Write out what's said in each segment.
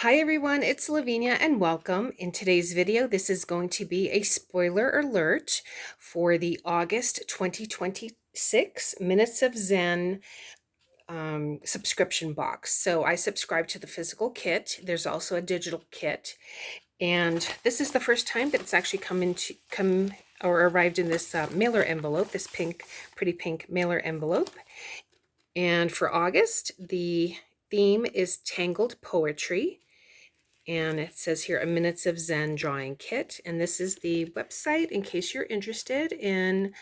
Hi everyone, it's Lavinia and welcome. In today's video, this is going to be a spoiler alert for the August 2026 Minutes of Zen subscription box. So I subscribe to the physical kit. There's also a digital kit. And this is the first time that it's actually come or arrived in this mailer envelope, this pretty pink mailer envelope. And for August, the theme is Tangled Poetry. And it says here, a Minutes of Zen drawing kit. And this is the website in case you're interested in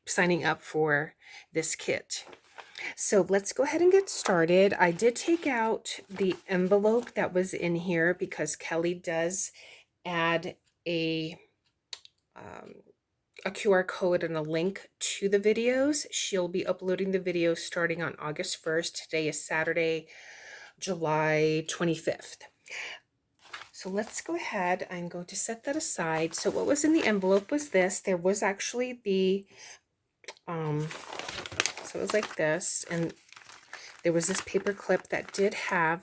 signing up for this kit. So let's go ahead and get started. I did take out the envelope that was in here because Kelli does add a QR code and a link to the videos. She'll be uploading the videos starting on August 1st. Today is Saturday, July 25th. So let's go ahead. I'm going to set that aside. So what was in the envelope was this. There was actually the, so it was like this, and there was this paper clip that did have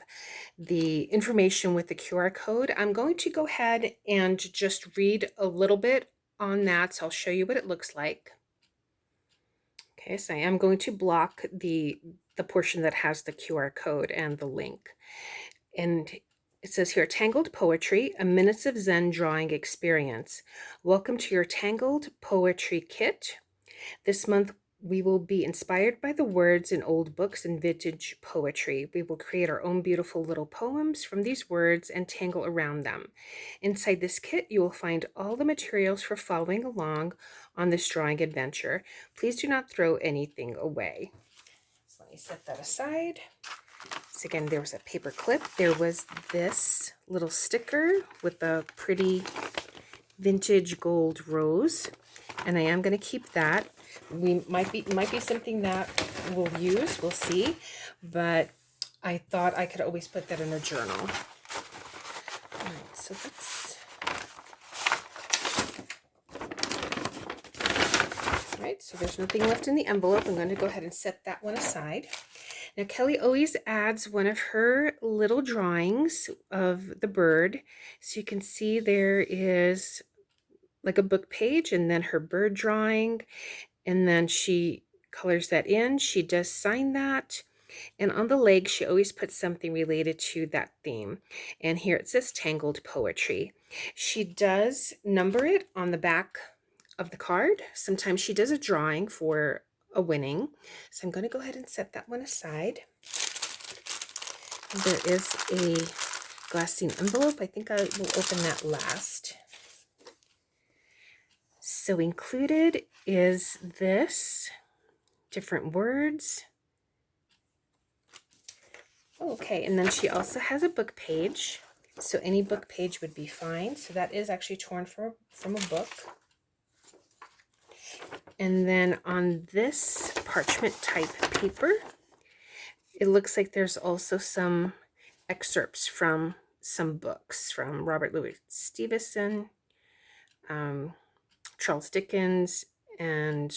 the information with the QR code. I'm going to go ahead and just read a little bit on that. So I'll show you what it looks like. Okay, so I am going to block the portion that has the QR code and the link. And it says here, Tangled Poetry, a Minutes of Zen drawing experience. Welcome to your Tangled Poetry Kit. This month, we will be inspired by the words in old books and vintage poetry. We will create our own beautiful little poems from these words and tangle around them. Inside this kit, you will find all the materials for following along on this drawing adventure. Please do not throw anything away. So let me set that aside. So again, there was a paper clip. There was this little sticker with a pretty vintage gold rose, and I am going to keep that. We might be something that we'll use. We'll see, but I thought I could always put that in a journal. All right, so that's all right. So there's nothing left in the envelope. I'm going to go ahead and set that one aside. Now, Kelli always adds one of her little drawings of the bird. So you can see there is like a book page and then her bird drawing. And then she colors that in. She does sign that. And on the leg, she always puts something related to that theme. And here it says Tangled Poetry. She does number it on the back of the card. Sometimes she does a drawing for a winning. So I'm going to go ahead and set that one aside. There is a glassine envelope. I think I will open that last. So included is this, different words. Okay, and then she also has a book page. So any book page would be fine. So that is actually torn from a book. And then on this parchment type paper, it looks like there's also some excerpts from some books from Robert Louis Stevenson, Charles Dickens, and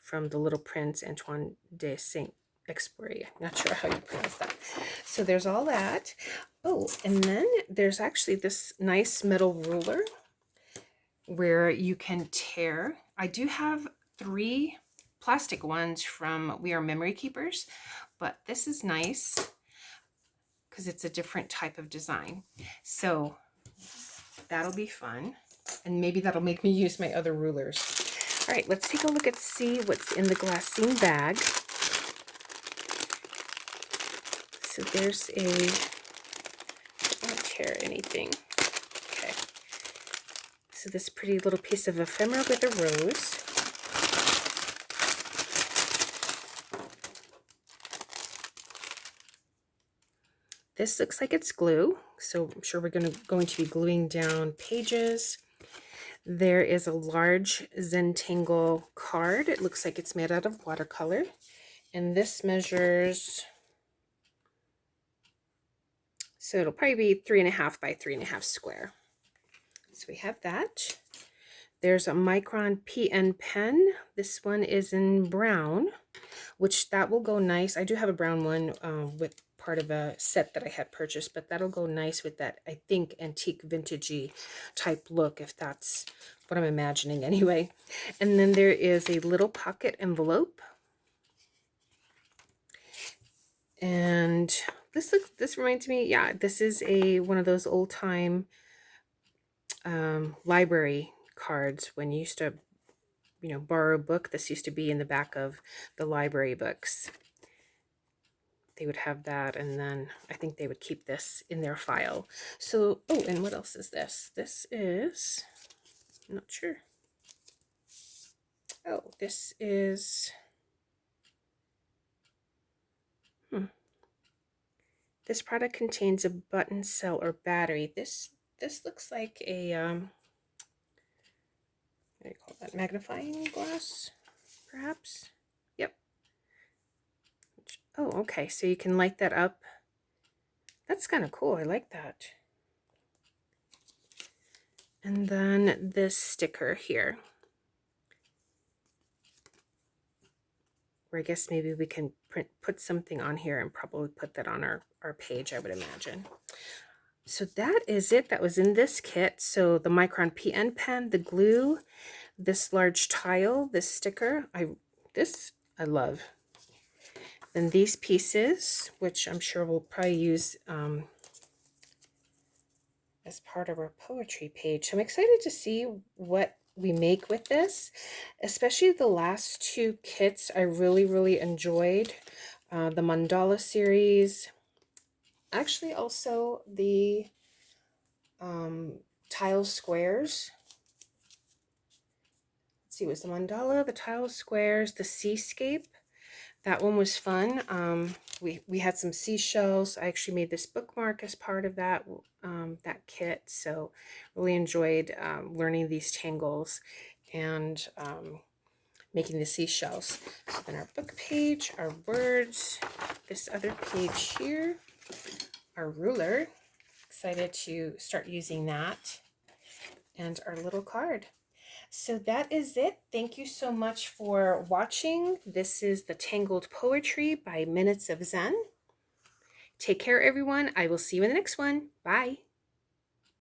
from The Little Prince, Antoine de Saint-Exupéry. I'm not sure how you pronounce that. So there's all that. Oh, and then there's actually this nice metal ruler where you can tear. I do have 3 plastic ones from We Are Memory Keepers, but this is nice because it's a different type of design. So that'll be fun. And maybe that'll make me use my other rulers. All right, let's take a look and see what's in the glassine bag. So there's a, I don't tear anything. Okay. So this pretty little piece of ephemera with a rose. This looks like it's glue, so I'm sure we're going to be gluing down pages. There is a large Zentangle card. It looks like it's made out of watercolor. And this measures, so it'll probably be 3.5 by 3.5 square. So we have that. There's a Micron PN pen. This one is in brown, which that will go nice. I do have a brown one with part of a set that I had purchased, but that'll go nice with that, I think, antique vintagey type look, if that's what I'm imagining anyway. And then there is a little pocket envelope. And this reminds me, yeah, this is one of those old time library cards when you used to, borrow a book. This used to be in the back of the library books. They would have that, and then I think they would keep this in their file. So, oh, and what else is this? This is, I'm not sure. Oh, this is, this product contains a button cell or battery. This looks like a, what do you call that, magnifying glass, perhaps? Yep. Oh, okay, so you can light that up. That's kind of cool, I like that. And then this sticker here, where I guess maybe we can put something on here and probably put that on our page, I would imagine. So that is it. That was in this kit. So the Micron PN pen, the glue, this large tile, this sticker, I love. Then these pieces, which I'm sure we'll probably use as part of our poetry page. So I'm excited to see what we make with this, especially the last two kits. I really enjoyed the mandala series, actually also the tile squares. Let's see, it was the mandala, the tile squares, the seascape. That one was fun. We had some seashells. I actually made this bookmark as part of that that kit. So really enjoyed learning these tangles and making the seashells. So then our book page, our words, this other page here, our ruler. Excited to start using that, and our little card. So that is it. Thank you so much for watching. This is the Tangled Poetry by Minutes of Zen. Take care, everyone. I will see you in the next one. Bye.